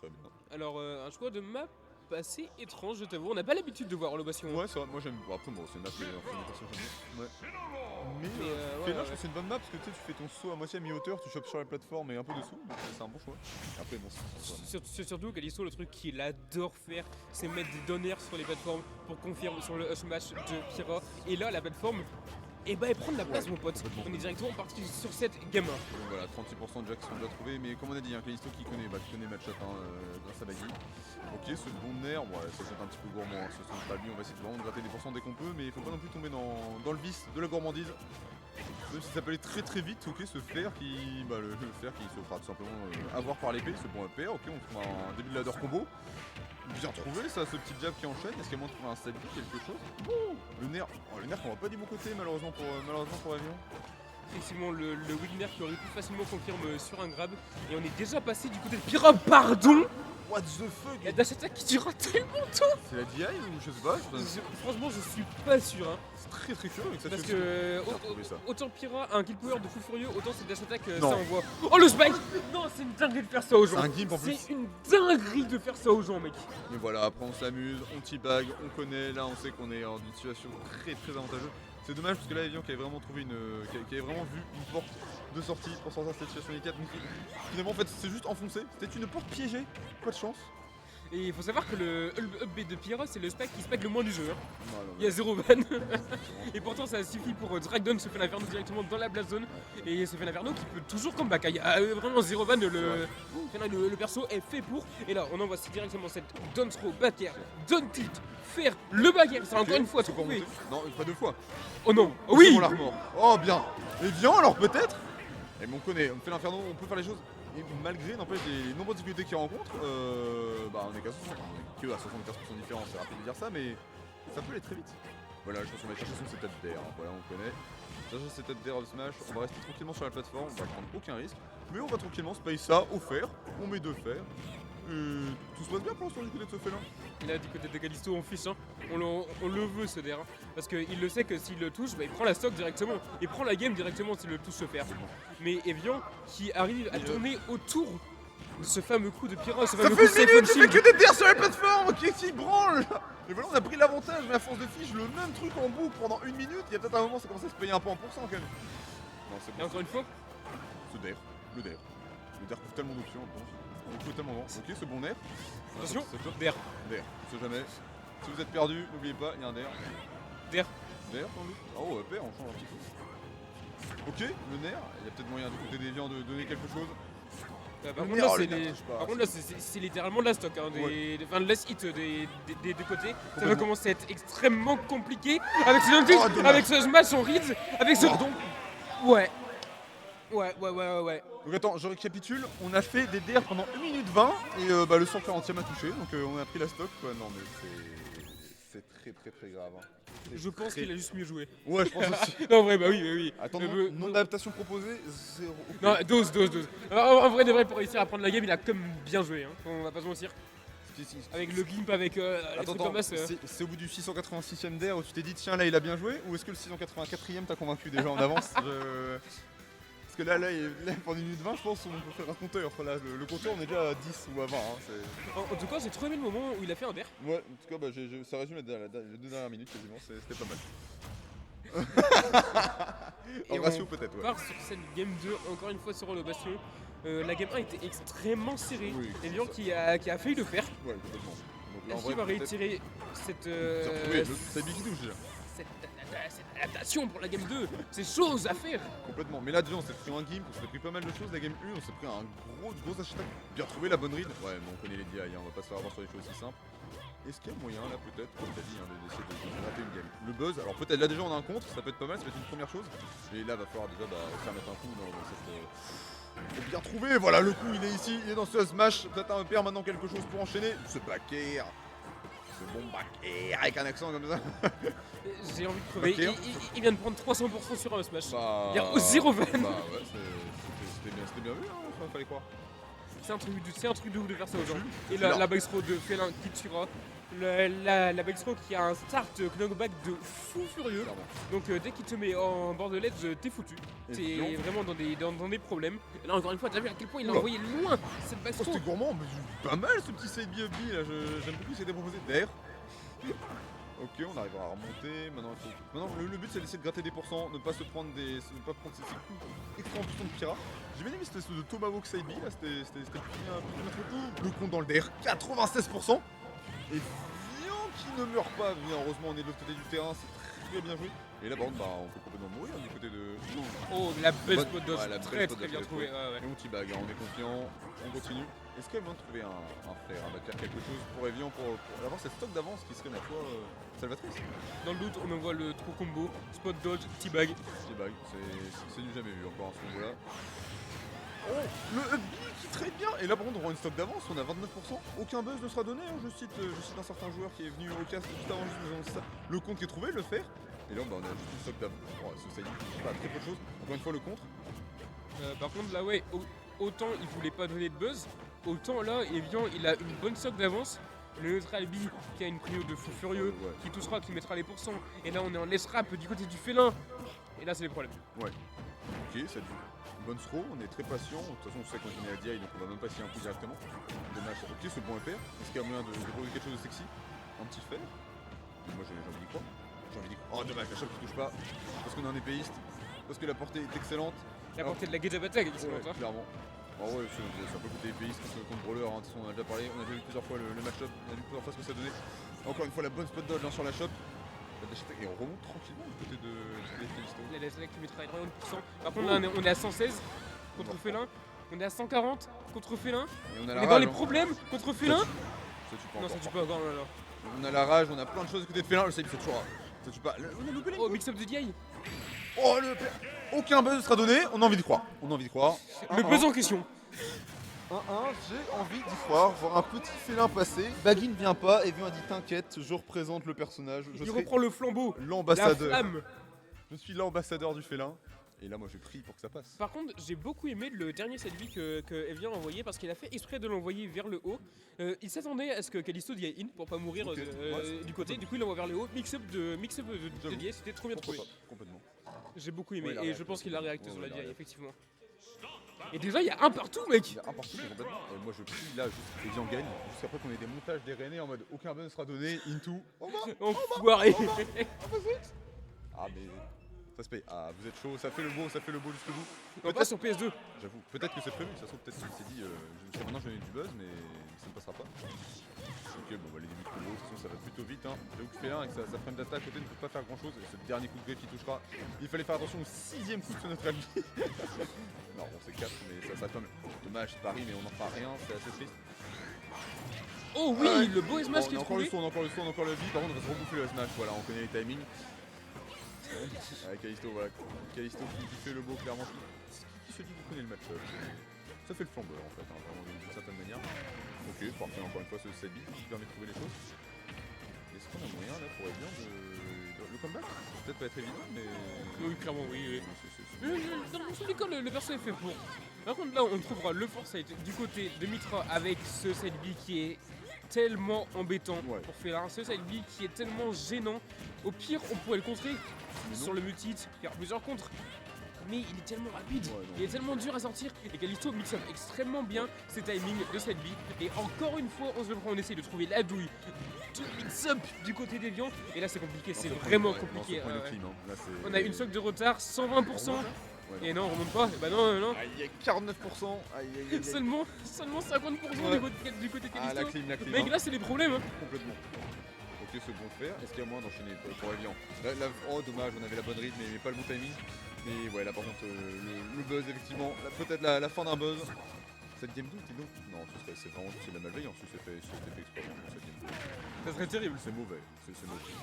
très bien. Alors, un choix de map assez étrange, je t'avoue. On n'a pas l'habitude de voir Holobation. Ouais, c'est vrai, moi j'aime. Bon, après, bon, c'est une map que perso j'aime bien. Ouais. Mais ouais, Fénor, je ouais. trouve que c'est une bonne map parce que tu sais, tu fais ton saut à moitié à mi-hauteur, tu chopes sur la plateforme et un peu dessous, donc c'est un bon choix. Après, bon, c'est Surtout Kalisto, le truc qu'il adore faire, c'est mettre des donners sur les plateformes pour confirmer sur le smash de Pyra. Et là, la plateforme, et bah elle prend de la place, mon pote. complètement. On est directement parti sur cette game 1. Donc voilà, 36% déjà qui sont déjà trouvés, mais comme on a dit, Kalisto qui connaît match-up grâce à Baggy. Ok, ce bon nerf, ouais, ça c'est un petit peu gourmand, hein, ce sont pas lui, on va essayer de vraiment gratter des pourcents dès qu'on peut, mais il faut pas non plus tomber dans le vice de la gourmandise. Même si ça peut aller très très vite, ok, ce fer qui. Bah, le fer qui se fera tout simplement avoir par l'épée, ce bon APR, ok, on trouve un début de ladder combo. Bien trouvé ça, ce petit jab qui enchaîne, est-ce qu'il y a moyen de trouver un salut, quelque chose? Le nerf qu'on va pas du bon côté malheureusement pour Avion. Effectivement, le Wigner qui aurait pu facilement confirmer sur un grab. Et on est déjà passé du côté de Pyra, pardon. What the fuck? Il y a Dash Attack qui tira tellement tôt. C'est la DI ou je sais pas? Franchement, je suis pas sûr. Hein. C'est très très curieux avec ça. Parce que Bien trouvé, ça. autant Pyra a un kill power de fou furieux, autant c'est Dash Attack, ça Non. envoie. Oh le spike. Non, c'est une dinguerie de faire ça aux gens. C'est un gimp en plus. C'est une dinguerie de faire ça aux gens, mec. Mais voilà, après on s'amuse, on teabag, on connaît, là on sait qu'on est dans une situation très très avantageuse. C'est dommage parce que là Evian qui avait vraiment trouvé qui avait vraiment vu une porte de sortie pour sortir de cette situation délicate. Donc finalement en fait c'est juste enfoncé, c'était une porte piégée, pas de chance. Et il faut savoir que le up B de Pyra, c'est le spec qui spec le moins du jeu. Hein. Non, Il y a 0 ban. Et pourtant ça suffit pour Dragdown se fait l'inferno directement dans la blast zone. Et se fait l'inferno qui peut toujours comeback. Il y a vraiment 0 ban, le perso est fait pour. Et là on envoie directement cette down throw, back air, down tilt, faire le back air. C'est encore une fois c'est pas trouvé. monté. Non, pas deux fois. Oh non, C'est oui bon, l'armor. Oh bien. Evian alors peut-être. Et mais on connaît, on fait l'inferno, on peut faire les choses. Et malgré n'empêche les nombreuses difficultés qu'il rencontre, bah on est qu'à 60, on est que à 75% différents, c'est rapide de dire ça, mais ça peut aller très vite. Voilà, je pense qu'on va chercher son setup d'air, hein. Voilà, on connaît. Chercher son setup d'air de Smash, on va rester tranquillement sur la plateforme, on va prendre aucun risque, mais on va tranquillement space ça au fer, on met deux fers. Tout se passe bien pour l'instant du côté de ce félin. Là du côté de Kalisto on fiche, hein. on le veut ce der, hein. Parce qu'il le sait que s'il le touche, bah, il prend la stock directement, il prend la game directement s'il le touche ce fer. Mais Evian qui arrive à tourner autour de ce fameux coup de Pyra, ce Ça fameux fait coup de une Safe minute, on tu fais Shield. que des terres sur la plateforme qui branle. Et voilà, on a pris l'avantage, mais à force de fiche, le même truc en boucle pendant une minute, il y a peut-être un moment ça commence à se payer un peu en pourcent quand même. Non, c'est Et bon. encore une fois, Ce der, le der. Le der couvre tellement d'options, je pense. Il couvre tellement vent. Ok, ce bon nerf. attention, C'est top. der, Der, on sait jamais. Si vous êtes perdu, n'oubliez pas, il y a un der. der. Der, sans doute. Oh, père, on change un petit peu. Ok, le nerf, il y a peut-être moyen du côté des viands de donner quelque chose. Par Le contre nerf, là, le c'est nerf les- touche pas. par contre, là, c'est littéralement de la stock, hein, enfin, de less hit des deux côtés. Ça va Complètement. commencer à être extrêmement compliqué avec ce down tilt, Oh, dommage. avec ce smash en reads, avec ce... Pardon. Ouais. Donc attends, je récapitule, on a fait des der pendant 1 minute 20 et bah, le 140ème a touché, donc on a pris la stock quoi. Non mais c'est très très très grave. Hein. C'est Je pense très- qu'il a juste mieux joué. Ouais, je pense aussi. Non, en vrai, bah oui. Attends, Euh, non d'adaptation proposée, 0. Non, dose. En vrai, de vrai, pour réussir à prendre la game, il a comme bien joué, hein. On va pas se mentir. Avec le gimp, avec les Attends, trucs comme ça. c'est au bout du 686ème der où tu t'es dit tiens là il a bien joué ou est-ce que le 684ème t'a convaincu déjà en avance Parce que là, pendant 1 minute 20 je pense on peut faire un compteur. Là, le compteur on est déjà à 10 ou à 20. Hein, En tout cas, j'ai trop aimé le moment où il a fait un der. Ouais, en tout cas bah, ça résume les 2 dernières minutes quasiment, c'était pas mal. Et En ratio on peut-être, ouais. part sur cette game 2, encore une fois sur le bastion. La game 1 était extrêmement serrée. Oui, Et Vian qui a failli le faire. Ouais, complètement. Donc là, en Est-ce vrai, qu'il va peut-être- réitérer cette, Oui, c'est Big qui touche déjà. cette adaptation pour la game 2? C'est chose à faire. Complètement. Mais là, déjà, on s'est pris un gimp, on s'est pris pas mal de choses. La game 1, on s'est pris un gros hashtag. Bien trouvé la bonne read. Ouais, mais on connaît les DI, hein, on va pas se faire avoir sur des choses aussi simples. Est-ce qu'il y a moyen, là, peut-être, comme t'as dit, hein, d'essayer de rater une game? Le buzz, alors peut-être là, déjà, on a un contre, ça peut être pas mal, ça peut être une première chose. Et là, va falloir déjà faire mettre un coup dans cette. Faut bien trouvé, voilà, le coup, il est ici, il est dans ce smash. Peut-être un père maintenant quelque chose pour enchaîner. Ce back air. Ce bon back air avec un accent comme ça. J'ai envie de crever. Ok. Il vient de prendre 300% sur un smash. Bah, Il y a 0 van. Bah ouais, c'était bien vu, hein, fallait croire. C'est un truc de ouf de faire ça aux gens. Et C'est là. la base throw de Félin qui tuera. la backthrow qui a un start knockback de fou furieux. Clairement. Donc dès qu'il te met en bord de ledge, t'es foutu. Et T'es Vian. vraiment dans des problèmes. Et là encore une fois, t'as vu à quel point il a Oula. envoyé loin cette Oh, backthrow. c'était gourmand, mais pas mal ce petit side B up B là, j'aime beaucoup ce qui a été proposé d'air. Ok, on arrivera à remonter. Maintenant, le but c'est d'essayer de gratter des pourcents, ne pas se prendre ne pas prendre ces coups extra en puissance de Pyrrha. J'ai bien aimé cette espèce de Tomahawk side B là, c'était bien trouvé. Le compte dans le DR, 96%. Et Vian qui ne meurt pas. Vian, heureusement, on est de l'autre côté du terrain, c'est très bien joué. Et là, par contre, on peut complètement mourir du côté de. Oh, la belle Bonne- spot dodge, ouais, la très belle spot très dodge, bien trouvé. Ouais, ouais. Et on teabag, on est confiant, on continue. Est-ce qu'il y a moyen de trouver un frère, de faire quelque chose pour Evian pour avoir cette stock d'avance qui serait ma foi salvatrice? Dans le doute, on envoie le trou combo, spot dodge, T-bag. Teabag, c'est du jamais vu encore à ce niveau-là. Oh, le up B qui trade bien. Et là par contre on aura une stock d'avance, on a 29%. Aucun buzz ne sera donné, hein. Je cite un certain joueur qui est venu au cast juste avant juste nous annoncer ça. Le compte qui est trouvé, le faire. Et là on a juste une stock d'avance. Oh, ce side pas très peu de choses. Encore une fois le contre. Par contre, là, ouais, autant il voulait pas donner de buzz, autant là, Evian, il a une bonne stock d'avance. Le neutral B qui a une prio de fou furieux, Ouais. qui touchera, qui mettra les pourcents. Et là, on est en S-rap du côté du félin. Et là, c'est les problèmes. Ok, ça devient une bonne throw, on est très patient. De toute façon on sait qu'on est à DI donc on va même pas s'y un coup directement. Dommage. Ok, ce bon FR. Est-ce qu'il y a moyen de proposer quelque chose de sexy? Un petit fer. Moi j'ai envie d'y croire. J'ai envie d'y croire. Oh dommage, la chope qui touche pas. Parce qu'on est un épéiste. Parce que la portée est excellente. La portée de la Gage Attack, Ouais, clairement. Ah ouais, c'est un peu côté épéiste contre brawler, hein. De toute façon, on a déjà parlé, on a déjà vu plusieurs fois le match-up, on a vu plusieurs fois ce que ça donnait. Encore une fois la bonne spot dodge hein, sur la shop. Et on remonte tranquillement du côté des Félisto. La Attack qui mettra énormément de pourcents. Par contre, là, on est à 116 contre félin. On est à 140 contre félin. Et on a On la est dans rage, les hein. problèmes contre félin. Ça tue pas Non, ça encore. tue pas encore, là. On a la rage, on a plein de choses du côté de Félin, le save ça tuera. Ça tue pas. On a loupé les Oh, mix-up de DI. Oh le père. Aucun buzz ne sera donné, on a envie de croire. On a envie de croire. Le buzz en question. 1-1, j'ai envie d'y croire, voir un petit félin passer. Baggy ne vient pas, Evian a dit t'inquiète, je représente le personnage. Je Il serai reprend le flambeau. La l'ambassadeur. flamme. Je suis l'ambassadeur du félin. Et là moi je prie pour que ça passe. Par contre, j'ai beaucoup aimé le dernier selfie que Evian a envoyé parce qu'il a fait exprès de l'envoyer vers le haut. Il s'attendait à ce que Callisto d'y in pour pas mourir Ok. Ouais, du côté. Du coup, il l'envoie vers le haut. Mix-up de J'avoue. DI, c'était trop bien trouvé. Complètement. J'ai beaucoup aimé Ouais, il a et je réacté, pense qu'il a réacté ouais, sur la il a DI, réacté. effectivement. Et déjà, il y a un partout, mec. Il y a un partout mais complètement. Et moi je prie là juste Evian gagne. Jusqu'après qu'on ait des montages des Rennais en mode aucun buzz ne sera donné, into. On va. Enfoiré. Ah mais ça se paye. Ah vous êtes chaud, ça fait le beau jusqu'au bout. On passe sur PS2. J'avoue, peut-être que c'est prévu, ça se trouve peut-être qu'il s'est dit jusqu'à maintenant je vais donner du buzz mais ça ne passera pas. Ok bon bah les débuts de combo, de toute façon ça va plutôt vite hein. J'avoue que Félin avec sa frame d'attaque à côté ne peut pas faire grand chose et ce dernier coup de griffe qui touchera. Il fallait faire attention au 6ème coup de notre ami. Non on c'est 4 mais ça quand même. Dommage Paris mais on n'en fera rien, c'est assez triste. Oh oui, Ouais. le beau smash qui est On a encore le trouvé. son, on a encore le son, on a encore le vie, par contre on va se rebouffer le smash, voilà on connaît les timings. Avec Callisto, voilà. Callisto qui fait le beau clairement. Qui se dit que vous connaissez le match ça fait le flambeur en fait, hein, vraiment d'une certaine manière. Ok, parfait encore une fois ce set beat qui permet de trouver les choses. Est-ce qu'on a moyen là pour Evian de. Le comeback peut-être pas être évident mais. Oui, clairement, oui. Mais c'est- Dans tous les cas, le perso est fait pour. Par contre, là, on trouvera le foresight du côté de Mitra avec ce side B qui est tellement embêtant Ouais. pour faire ce side B qui est tellement gênant. Au pire, on pourrait le contrer Mais non. sur le multi-hit, faire plusieurs contres. Mais il est tellement rapide, Ouais, non. il est tellement dur à sortir. Et Callisto mixe up extrêmement bien ses timings de side B. Et encore une fois, on essaie de trouver la douille de mix-up du côté d'Evian. Et là, c'est compliqué, c'est Non, ce vraiment point, ouais, compliqué. non, ce point, ouais. le clean, hein. Là, c'est- On a une stock de retard, 120%. Ouais, Et non, on remonte pas. Et bah non, non. Aïe, il y a 49%. Aïe, aïe, aïe, aïe. Seulement 50% Ouais. du côté Ah, la Callisto. clean, la clean. Mec, hein. là, c'est les problèmes. Hein. Complètement. Ok, ce bon fer. Est-ce qu'il y a moyen d'enchaîner pour Evian oh, dommage, on avait la bonne rythme, mais pas le bon timing. Mais ouais, là par contre, le buzz, effectivement. Peut-être la fin d'un buzz. Cette game 2 était donc. Non, c'est vraiment de la malveillance si c'était fait exprès. Non, cette game 2. Ça serait terrible. C'est mauvais. C'est mauvais.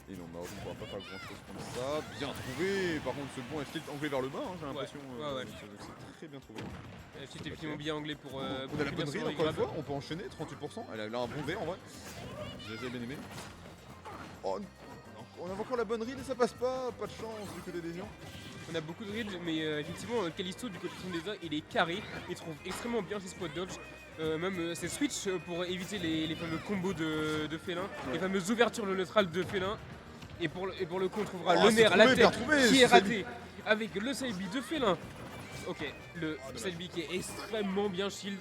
Et non, malheureusement, on ne pourra pas faire grand chose comme ça. Bien trouvé. Par contre, ce bon est anglais vers le bas, hein, j'ai l'impression. ouais. C'est très bien trouvé. C'est effectivement bien anglais pour. On a la bonne ride encore une fois, on peut enchaîner, 38%, elle a là un bon dé en vrai. J'ai bien aimé. Oh non, on a encore la bonne ride et ça passe pas, pas de chance du côté des gens. On a beaucoup de reads, mais effectivement, Callisto du côté de Sondeza, il est carré. Il trouve extrêmement bien ses spot dodge. Même ses switch pour éviter les fameux combos de Félin, les fameuses ouvertures le neutral de Félin. Et pour le coup, on trouvera le nerf à la tête qui est raté avec le side B de Félin. Ok, le side B qui est extrêmement bien shield,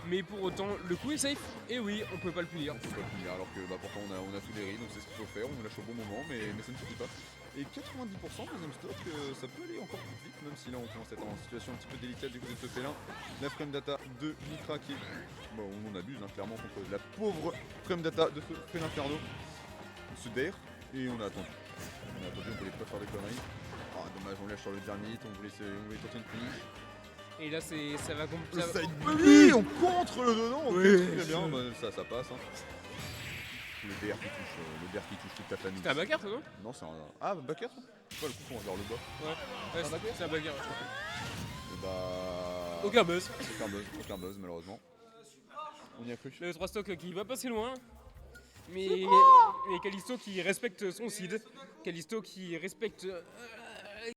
mais pour autant, le coup est safe. Et oui, on peut pas le punir. On peut pas le punir, alors que pourtant on a tout les reads, donc c'est ce qu'il faut faire. On lâche au bon moment, mais ça ne suffit pas. Et 90% deuxième stock, ça peut aller encore plus vite, même si là on commence à être en situation un petit peu délicate du côté de ce félin. La frame data de Mitra qui est... Bon, on abuse clairement contre la pauvre frame data de ce félin Inferno. On se dare et on a attendu. On voulait pas faire des conneries. Ah dommage, on lâche sur le dernier hit, on voulait tenter une finish. Et là ça va compliquer. Le side B, on contre le dedans, on très bien, bah, ça passe. Hein. Le DR qui touche toute ta famille. C'était un backer, ça, non? Non, c'est un... Ah, backer ça? C'est pas le coup qu'on va vers le bas. Ouais, c'est un backer. Et bah... Aucun buzz malheureusement. On y a cru. Le 3 stock qui va passer loin. Mais Callisto qui respecte son seed. Callisto qui respecte